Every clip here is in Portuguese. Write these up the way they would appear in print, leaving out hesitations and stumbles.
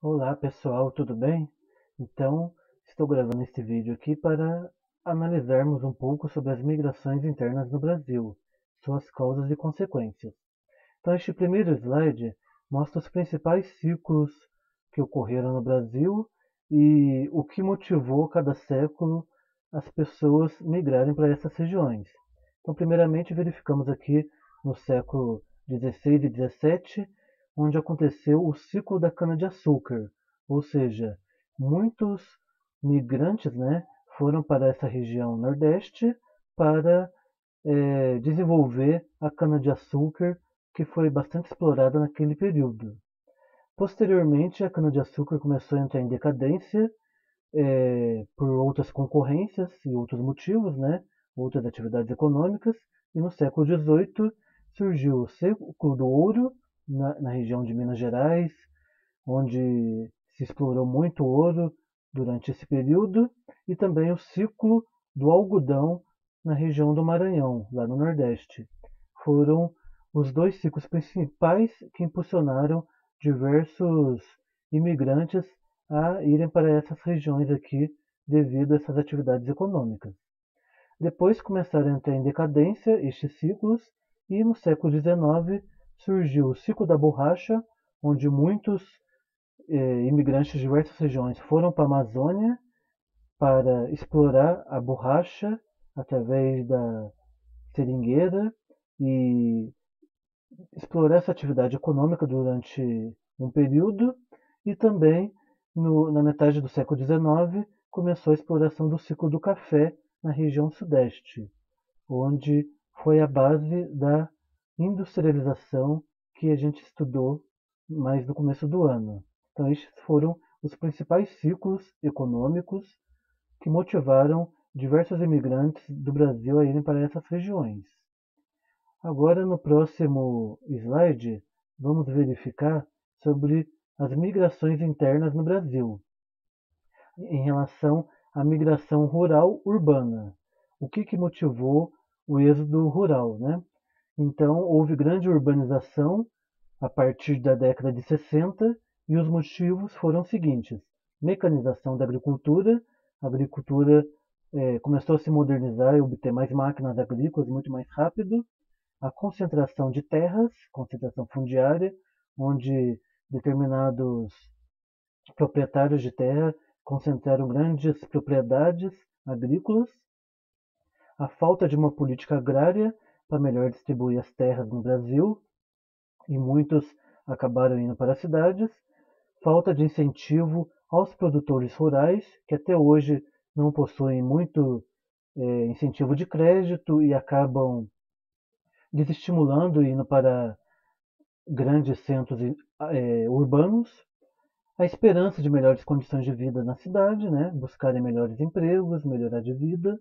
Olá pessoal, tudo bem? Então, estou gravando este vídeo aqui para analisarmos um pouco sobre as migrações internas no Brasil, suas causas e consequências. Então, este primeiro slide mostra os principais ciclos que ocorreram no Brasil e o que motivou cada século as pessoas migrarem para essas regiões. Então, primeiramente, verificamos aqui no século XVI e XVII, onde aconteceu o ciclo da cana-de-açúcar, ou seja, muitos migrantes, né, foram para essa região nordeste para desenvolver a cana-de-açúcar, que foi bastante explorada naquele período. Posteriormente, a cana-de-açúcar começou a entrar em decadência por outras concorrências e outros motivos, né? Outras atividades econômicas, e no século XVIII surgiu o ciclo do ouro na região de Minas Gerais, onde se explorou muito ouro durante esse período, e também o ciclo do algodão na região do Maranhão, lá no Nordeste. Foram os dois ciclos principais que impulsionaram diversos imigrantes a irem para essas regiões aqui devido a essas atividades econômicas. Depois começaram a entrar em decadência estes ciclos e no século XIX surgiu o ciclo da borracha, onde muitos imigrantes de diversas regiões foram para a Amazônia para explorar a borracha através da seringueira e explorar essa atividade econômica durante um período, e também na metade do século XIX começou a exploração do ciclo do café na região sudeste, onde foi a base da industrialização que a gente estudou mais no começo do ano. Então, estes foram os principais ciclos econômicos que motivaram diversos imigrantes do Brasil a irem para essas regiões. Agora, no próximo slide, vamos verificar sobre as migrações internas no Brasil, em relação à migração rural-urbana. O que motivou o êxodo rural, né? Então, houve grande urbanização a partir da década de 60 e os motivos foram os seguintes: mecanização da agricultura, a agricultura começou a se modernizar e obter mais máquinas agrícolas muito mais rápido, a concentração de terras, concentração fundiária, onde determinados proprietários de terra concentraram grandes propriedades agrícolas, a falta de uma política agrária para melhor distribuir as terras no Brasil, e muitos acabaram indo para as cidades, falta de incentivo aos produtores rurais, que até hoje não possuem muito incentivo de crédito e acabam desestimulando e indo para grandes centros urbanos, a esperança de melhores condições de vida na cidade, né? Buscarem melhores empregos, melhorar de vida,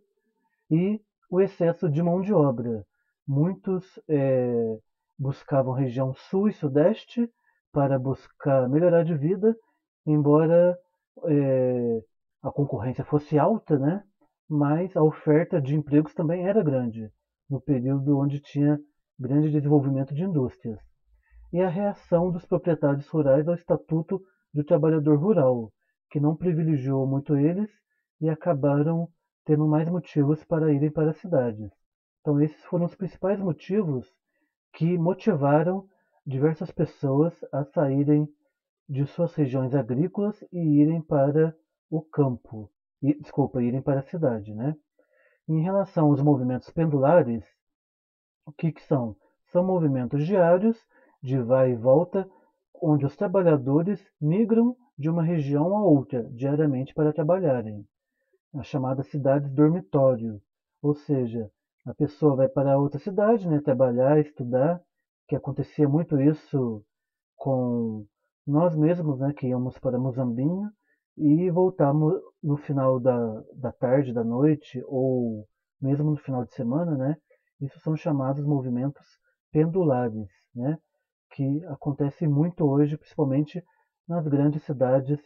e o excesso de mão de obra. Muitos buscavam região sul e sudeste para buscar melhorar de vida, embora a concorrência fosse alta, né? Mas a oferta de empregos também era grande, no período onde tinha grande desenvolvimento de indústrias. E a reação dos proprietários rurais ao Estatuto do Trabalhador Rural, que não privilegiou muito eles e acabaram tendo mais motivos para irem para as cidades. Então, esses foram os principais motivos que motivaram diversas pessoas a saírem de suas regiões agrícolas e irem para o campo, irem para a cidade, né? Em relação aos movimentos pendulares, o que são? São movimentos diários de vai e volta, onde os trabalhadores migram de uma região a outra diariamente para trabalharem. As chamadas cidades dormitório, ou seja, a pessoa vai para outra cidade, né, trabalhar, estudar, que acontecia muito isso com nós mesmos, né, que íamos para Muzambinho e voltamos no final da tarde, da noite, ou mesmo no final de semana, né? Isso são chamados movimentos pendulares, né? Que acontecem muito hoje, principalmente nas grandes cidades,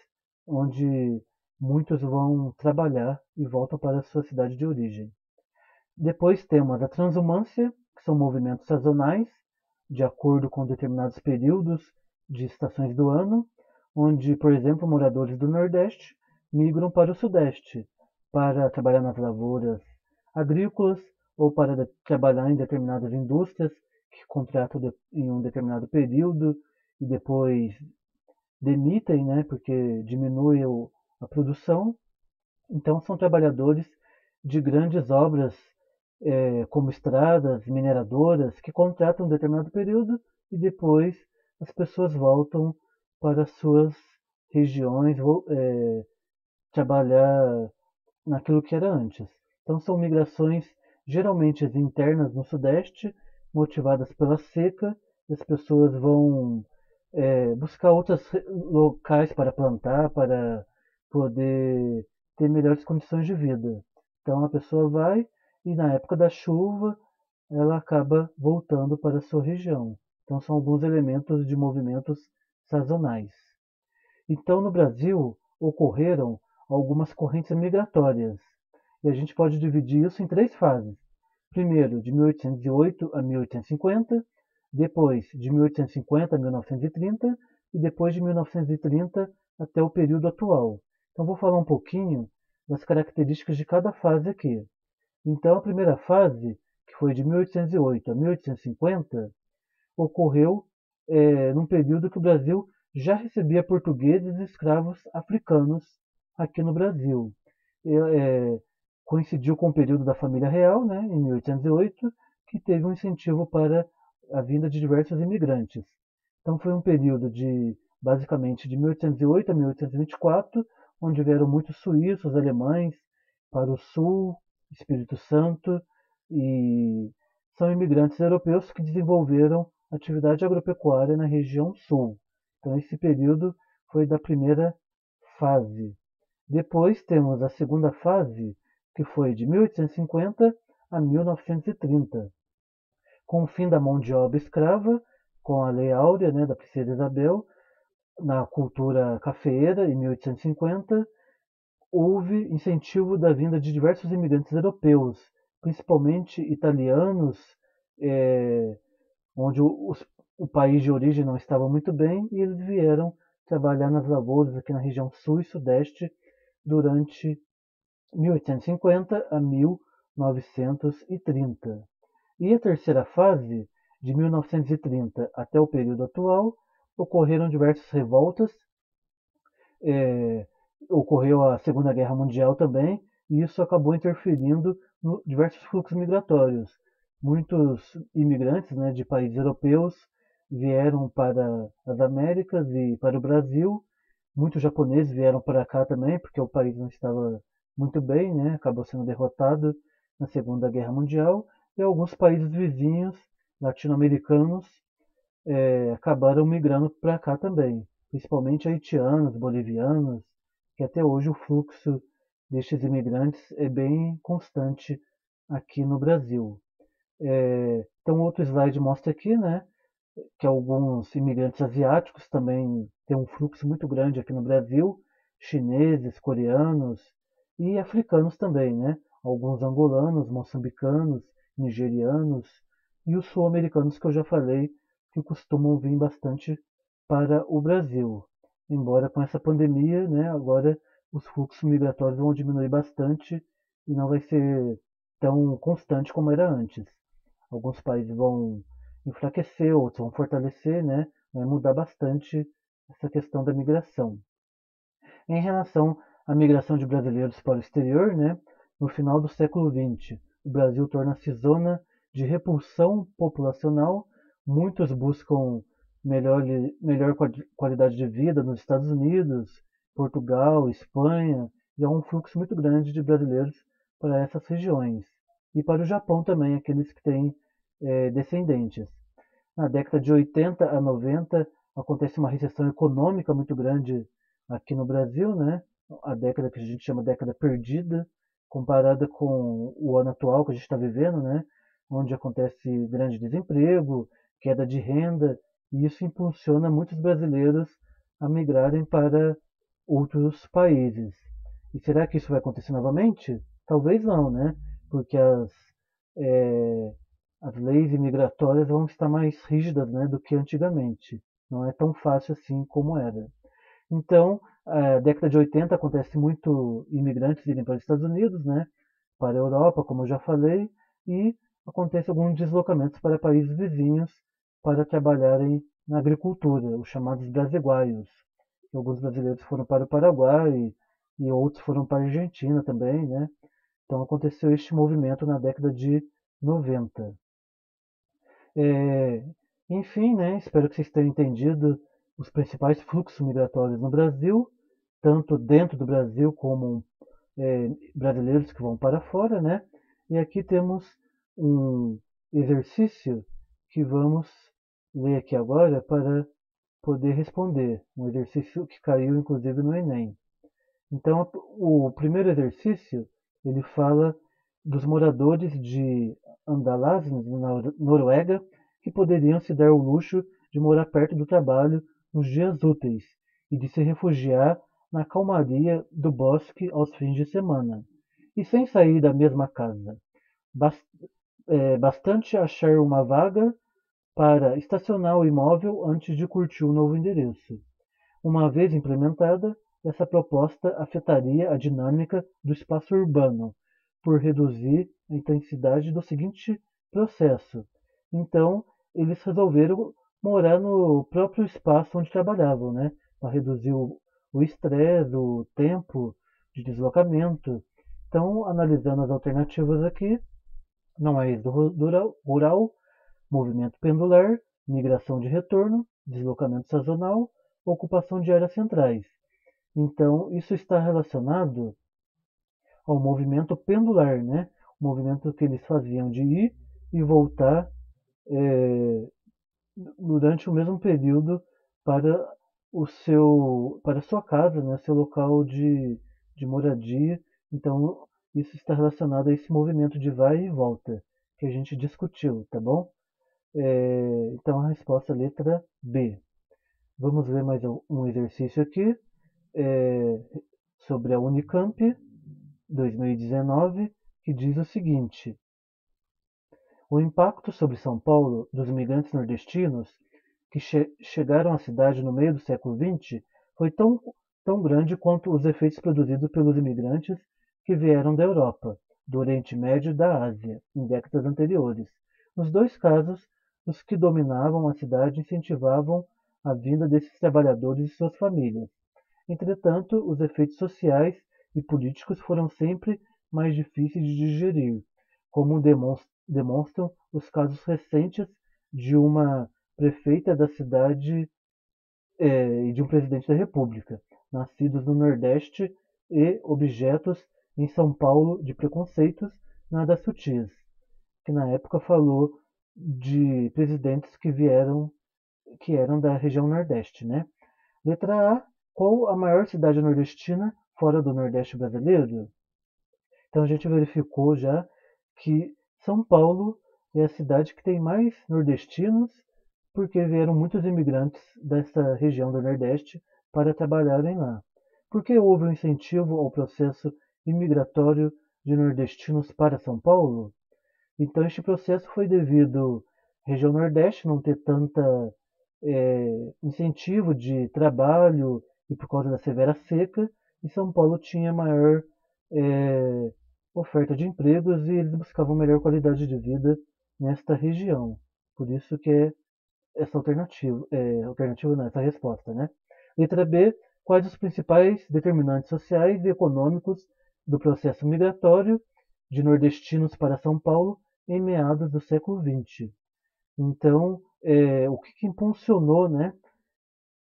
onde muitos vão trabalhar e voltam para a sua cidade de origem. Depois temos a transumância, que são movimentos sazonais, de acordo com determinados períodos de estações do ano, onde, por exemplo, moradores do Nordeste migram para o Sudeste para trabalhar nas lavouras agrícolas ou para trabalhar em determinadas indústrias que contratam em um determinado período e depois demitem, né, porque diminui a produção. Então, são trabalhadores de grandes obras, como estradas, mineradoras, que contratam um determinado período e depois as pessoas voltam para suas regiões, trabalhar naquilo que era antes. Então, são migrações geralmente internas no Sudeste, motivadas pela seca, e as pessoas vão buscar outros locais para plantar, para poder ter melhores condições de vida. Então a pessoa vai e na época da chuva ela acaba voltando para a sua região. Então são alguns elementos de movimentos sazonais. Então no Brasil ocorreram algumas correntes migratórias e a gente pode dividir isso em três fases. Primeiro, de 1808 a 1850, depois de 1850 a 1930 e depois de 1930 até o período atual. Então vou falar um pouquinho das características de cada fase aqui. Então a primeira fase, que foi de 1808 a 1850, ocorreu num período que o Brasil já recebia portugueses e escravos africanos aqui no Brasil. É, coincidiu com o período da família real, né, em 1808, que teve um incentivo para a vinda de diversos imigrantes. Então foi um período de basicamente de 1808 a 1824, onde vieram muitos suíços, alemães para o sul, Espírito Santo, e são imigrantes europeus que desenvolveram atividade agropecuária na região sul. Então esse período foi da primeira fase. Depois temos a segunda fase, que foi de 1850 a 1930, com o fim da mão de obra escrava, com a Lei Áurea, né, da Princesa Isabel, na cultura cafeeira, em 1850, houve incentivo da vinda de diversos imigrantes europeus, principalmente italianos, onde o país de origem não estava muito bem, e eles vieram trabalhar nas lavouras aqui na região sul e sudeste durante 1850 a 1930. E a terceira fase, de 1930 até o período atual, ocorreram diversas revoltas, é, ocorreu a Segunda Guerra Mundial também, e isso acabou interferindo em diversos fluxos migratórios. Muitos imigrantes, né, de países europeus vieram para as Américas e para o Brasil. Muitos japoneses vieram para cá também, porque o país não estava muito bem, né? Acabou sendo derrotado na Segunda Guerra Mundial. E alguns países vizinhos latino-americanos acabaram migrando para cá também, principalmente haitianos, bolivianos, que até hoje o fluxo destes imigrantes é bem constante aqui no Brasil. Então, outro slide mostra aqui, né, que alguns imigrantes asiáticos também têm um fluxo muito grande aqui no Brasil, chineses, coreanos e africanos também, né? Alguns angolanos, moçambicanos, nigerianos e os sul-americanos que eu já falei que costumam vir bastante para o Brasil. Embora com essa pandemia, né, agora os fluxos migratórios vão diminuir bastante e não vai ser tão constante como era antes. Alguns países vão enfraquecer, outros vão fortalecer, né? Vai mudar bastante essa questão da migração. Em relação à migração de brasileiros para o exterior, né? No final do século XX, o Brasil torna-se zona de repulsão populacional. Muitos buscam melhor qualidade de vida nos Estados Unidos, Portugal, Espanha, e há um fluxo muito grande de brasileiros para essas regiões. E para o Japão também, aqueles que têm descendentes. Na década de 80 a 90 acontece uma recessão econômica muito grande aqui no Brasil, né? A década que a gente chama de década perdida, comparada com o ano atual que a gente está vivendo, né? Onde acontece grande desemprego, queda de renda, e isso impulsiona muitos brasileiros a migrarem para outros países. E será que isso vai acontecer novamente? Talvez não, né? Porque eh, as leis imigratórias vão estar mais rígidas, né, do que antigamente. Não é tão fácil assim como era. Então, a década de 80 acontece muito imigrantes irem para os Estados Unidos, né, para a Europa, como eu já falei, e acontece alguns deslocamentos para países vizinhos para trabalharem na agricultura, os chamados brasiguaios. Alguns brasileiros foram para o Paraguai e outros foram para a Argentina também, né? Então aconteceu este movimento na década de 90. É, enfim, né, espero que vocês tenham entendido os principais fluxos migratórios no Brasil, tanto dentro do Brasil como brasileiros que vão para fora, né? E aqui temos um exercício que vamos ler aqui agora para poder responder. Um exercício que caiu inclusive no Enem. Então, o primeiro exercício, ele fala dos moradores de Andalásnes, na Noruega, que poderiam se dar o luxo de morar perto do trabalho nos dias úteis e de se refugiar na calmaria do bosque aos fins de semana, e sem sair da mesma casa. Bastante achar uma vaga para estacionar o imóvel antes de curtir o novo endereço. Uma vez implementada, essa proposta afetaria a dinâmica do espaço urbano, por reduzir a intensidade do seguinte processo. Então, eles resolveram morar no próprio espaço onde trabalhavam, né? Para reduzir o estresse, o tempo de deslocamento. Então, analisando as alternativas aqui, não é êxodo rural, movimento pendular, migração de retorno, deslocamento sazonal, ocupação de áreas centrais. Então, isso está relacionado ao movimento pendular, né? O movimento que eles faziam de ir e voltar é, durante o mesmo período para para a sua casa, né? Seu local de moradia. Então, isso está relacionado a esse movimento de vai e volta que a gente discutiu, tá bom? Então, a resposta é a letra B. Vamos ver mais um exercício aqui é, sobre a Unicamp 2019, que diz o seguinte: o impacto sobre São Paulo dos imigrantes nordestinos que chegaram à cidade no meio do século XX foi tão grande quanto os efeitos produzidos pelos imigrantes que vieram da Europa, do Oriente Médio e da Ásia em décadas anteriores. Nos dois casos, os que dominavam a cidade incentivavam a vinda desses trabalhadores e suas famílias. Entretanto, os efeitos sociais e políticos foram sempre mais difíceis de digerir, como demonstram os casos recentes de uma prefeita da cidade e de um presidente da República, nascidos no Nordeste e objetos em São Paulo de preconceitos nada sutis, que na época falou de presidentes que eram da região Nordeste, né? Letra A. Qual a maior cidade nordestina fora do Nordeste brasileiro? Então a gente verificou já que São Paulo é a cidade que tem mais nordestinos, porque vieram muitos imigrantes dessa região do Nordeste para trabalharem lá. Porque houve um incentivo ao processo imigratório de nordestinos para São Paulo? Então este processo foi devido à região Nordeste não ter tanta incentivo de trabalho e por causa da severa seca, e São Paulo tinha maior é, oferta de empregos e eles buscavam melhor qualidade de vida nesta região. Por isso que é essa alternativa não, essa resposta, né? Letra B, quais os principais determinantes sociais e econômicos do processo migratório de nordestinos para São Paulo em meados do século XX? Então, o que impulsionou, né,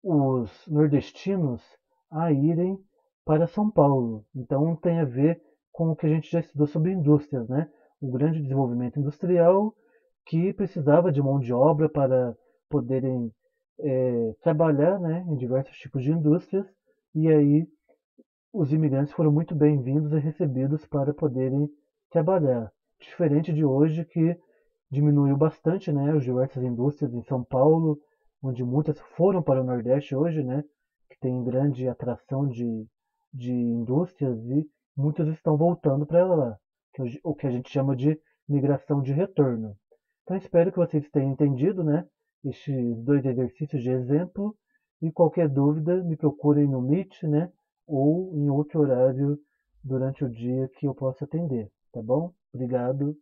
os nordestinos a irem para São Paulo? Então, tem a ver com o que a gente já estudou sobre indústrias, né? O grande desenvolvimento industrial que precisava de mão de obra para poderem trabalhar, né, em diversos tipos de indústrias, e aí os imigrantes foram muito bem-vindos e recebidos para poderem trabalhar. Diferente de hoje, que diminuiu bastante, né, as diversas indústrias em São Paulo, onde muitas foram para o Nordeste hoje, né, que tem grande atração de indústrias e muitas estão voltando para lá, que é o que a gente chama de migração de retorno. Então espero que vocês tenham entendido, né, estes dois exercícios de exemplo E qualquer dúvida, me procurem no Meet, né? Ou em outro horário durante o dia que eu possa atender, tá bom? Obrigado.